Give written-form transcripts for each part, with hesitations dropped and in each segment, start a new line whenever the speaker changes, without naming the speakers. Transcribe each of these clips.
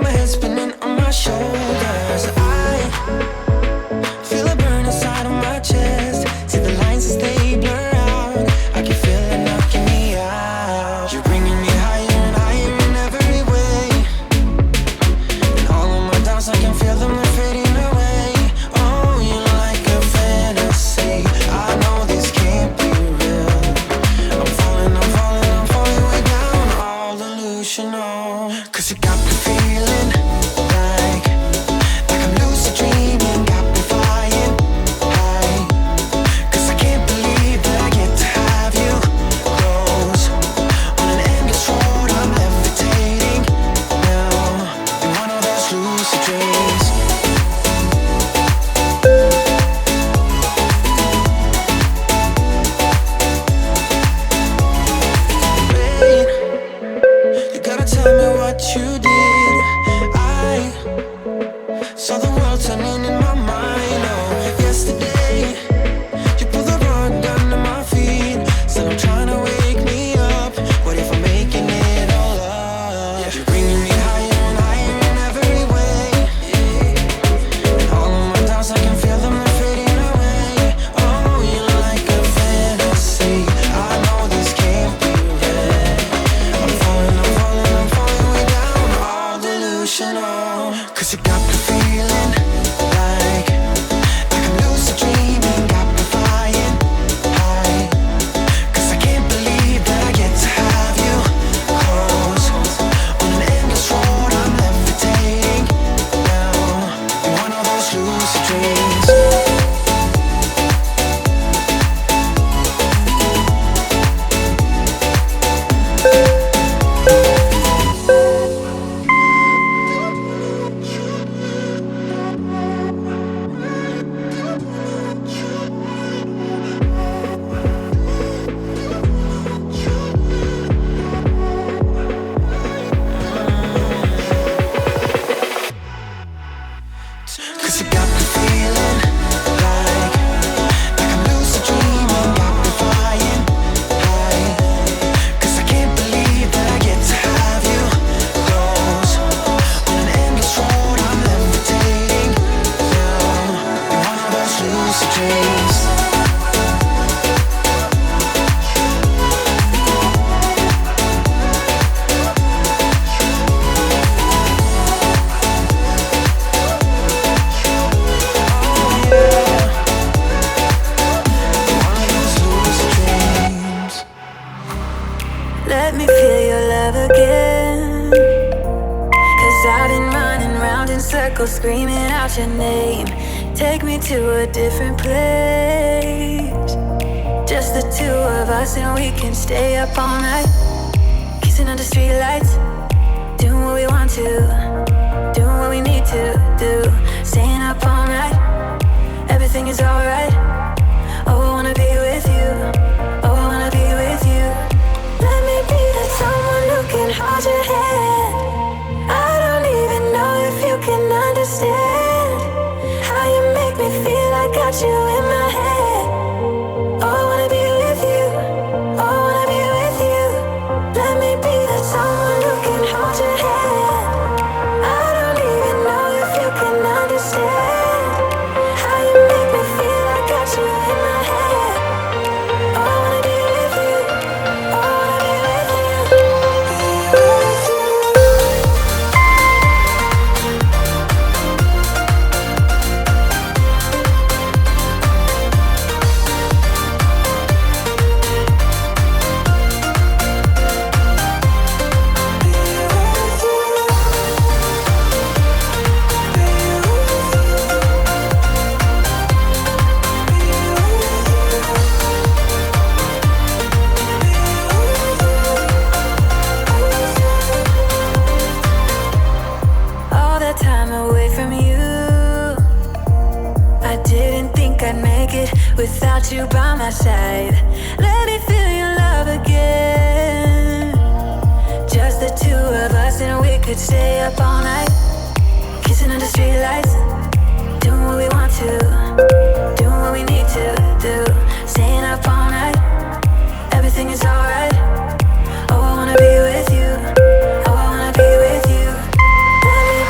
my head spinning on my shoulders. I feel a burn inside of my chest. See the lines as they blur out. I can feel it knocking me out. You're bringing me higher and higher in every way. And all of my doubts, I can feel them, they're fading away. Oh, you're like a fantasy. I know this can't be real. I'm falling, I'm falling, I'm falling way down. All delusional. 'Cause you got me feeling like I'm lucid dreaming. Got me flying high. 'Cause I can't believe that I get to have you close. On an endless road, I'm levitating now in one of those lucid dreams. Wait, you gotta tell me what you did. I saw the world turning in my mind. Oh, yesterday you pulled the rug under my feet. Said I'm trying to wake me up. What if I'm making it all up? You're bringing me higher and higher in every way. And all of my doubts, I can feel them, they're fading away. Oh, you're like a fantasy. I know this can't be real. I'm falling, I'm falling, I'm falling way down. All delusional. 'Cause you got me feeling like I'm lucid dreaming. Got me flying high. 'Cause I can't believe that I get to have you close. On an endless road, I'm levitating now in one of those lucid dreams. Cause you got me feeling like I'm lucid dreaming. Got me flying high. 'Cause I can't believe that I get to have you close. On an endless road, I'm levitating now in one of those lucid dreams.
Let me feel your love again. 'Cause I've been running round in circles, screaming out your name. Take me to a different place. Just the two of us, and we can stay up all night, kissing under streetlights, doing what we want to, doing what we need to do. Staying up all night, everything is alright. Oh, I wanna be with you. Oh, I wanna be with you. Let me be the someone who can hold your hand. I don't even know if you can understand how you make me feel. I got you in my head. Oh, I wanna be with you. Oh, I wanna be with you. Let me be the someone who can hold your hand. I don't even know if you can understand how you make me feel. I got you in my head. Oh, I wanna be with you. Oh, I wanna be with you. With you. All that time away from you, I didn't think I'd make it without you by my side. Let me feel your love again. Just the two of us, and we could stay up all night, kissing under streetlights, doing what we want to, doing what we need to do. Staying up all night, everything is alright. Oh, I wanna be with you. Oh, I wanna be with you. Let me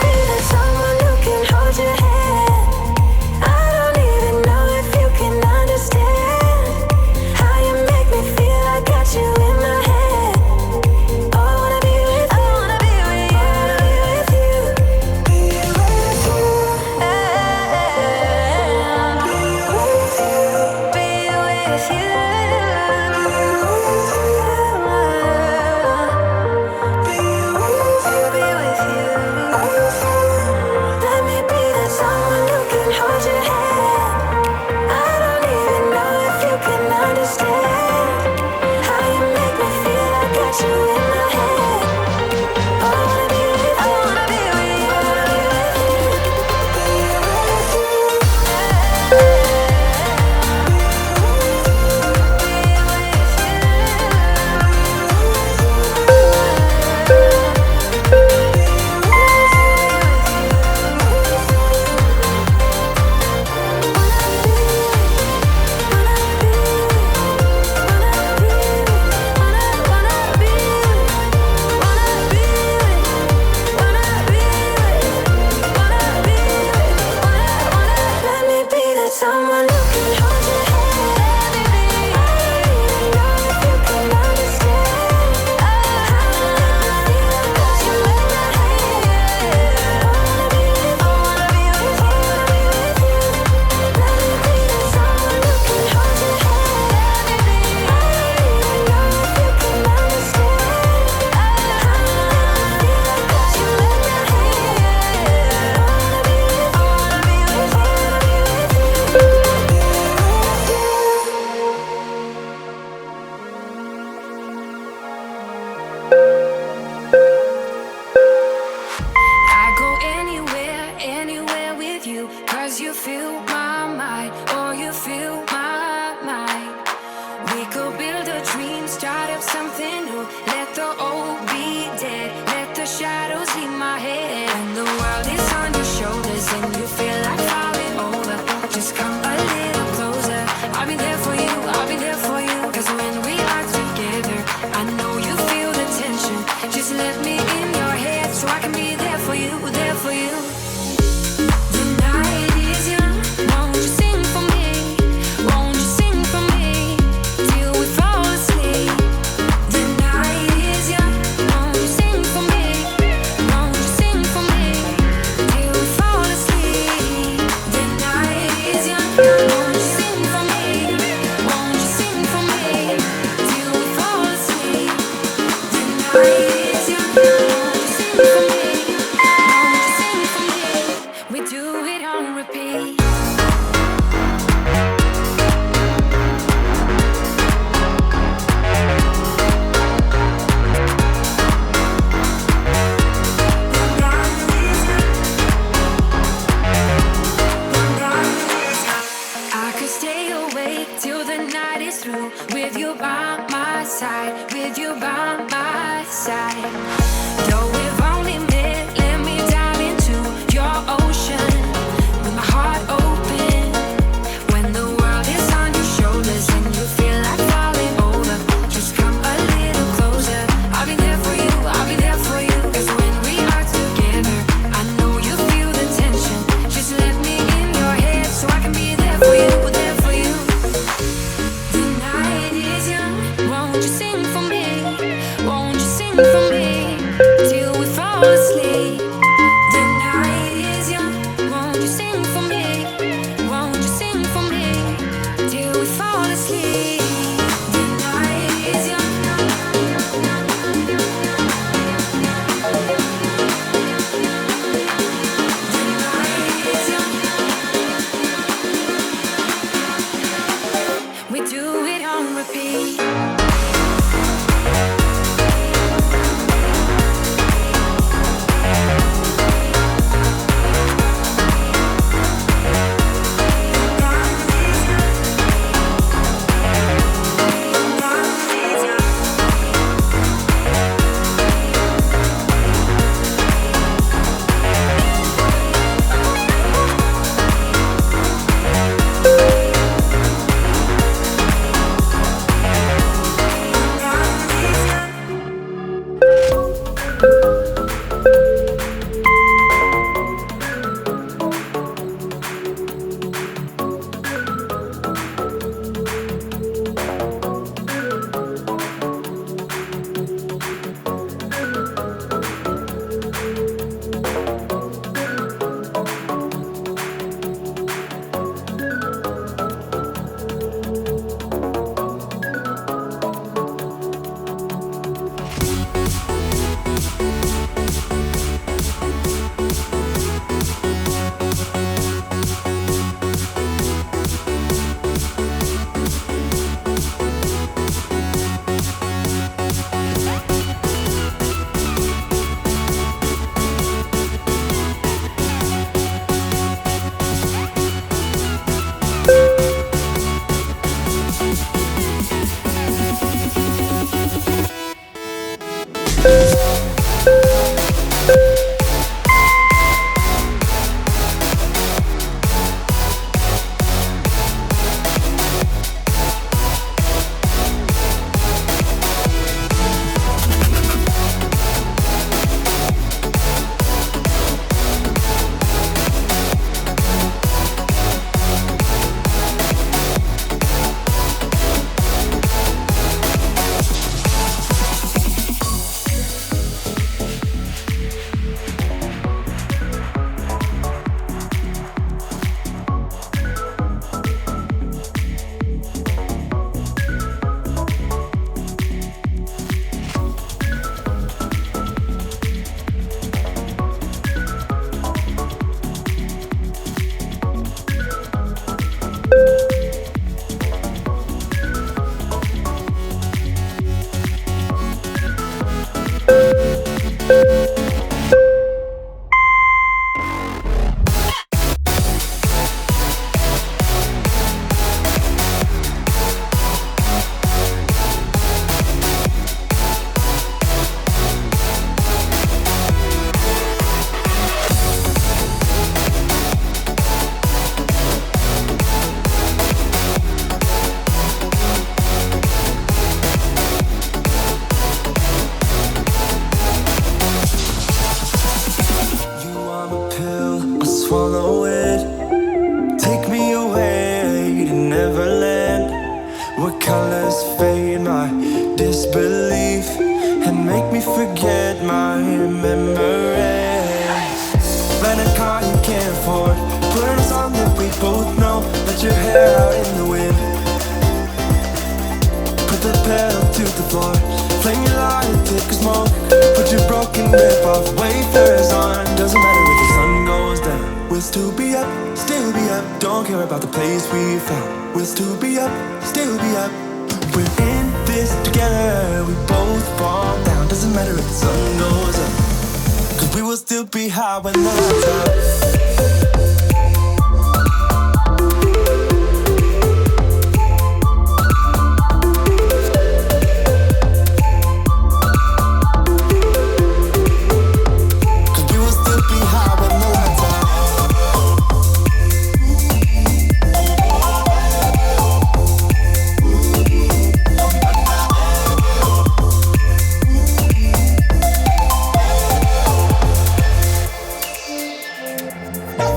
swallow it. Take me away to Neverland, where colors fade my disbelief and make me forget my memories. Rent a car you can't afford, put on a song that we both know. Let your hair out in the wind, put the pedal to the floor. Flame your lighter, take a smoke. Put your broken rip off, wafers on. Doesn't matter if the sun goes down, we'll still be up, still be up. Don't care about the place we found. We'll still be up, still be up. We're in this together, we both fall down. Doesn't matter if the sun goes up, 'cause we will still be high when the lights out.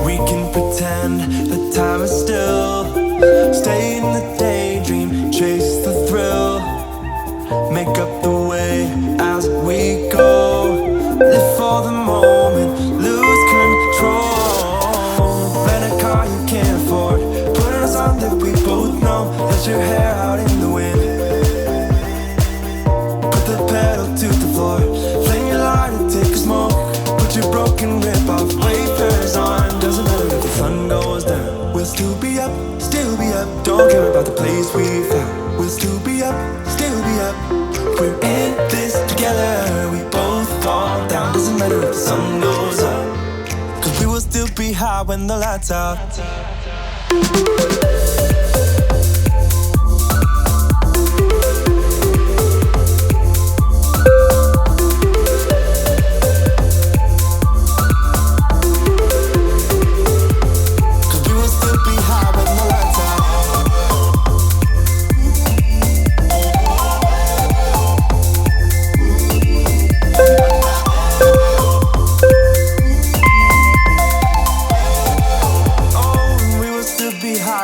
We can pretend the time is still, stay in the daydream, chase the thrill, make up the way as we go, live for the moment, lose control. Rent a car you can't afford, put on a song that we both know. Let your hair out in the wind, put the pedal to the floor. Flame your lighter, take a smoke. Put your broken rip off, wafers on. Doesn't matter if the sun goes down, we'll still be up, still be up. Don't care about the place we found. We'll still be up, still be up. We're in this together, we both fall down. Doesn't matter if the sun goes up, 'cause we will still be high when the lights out.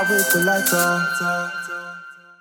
With the lights off.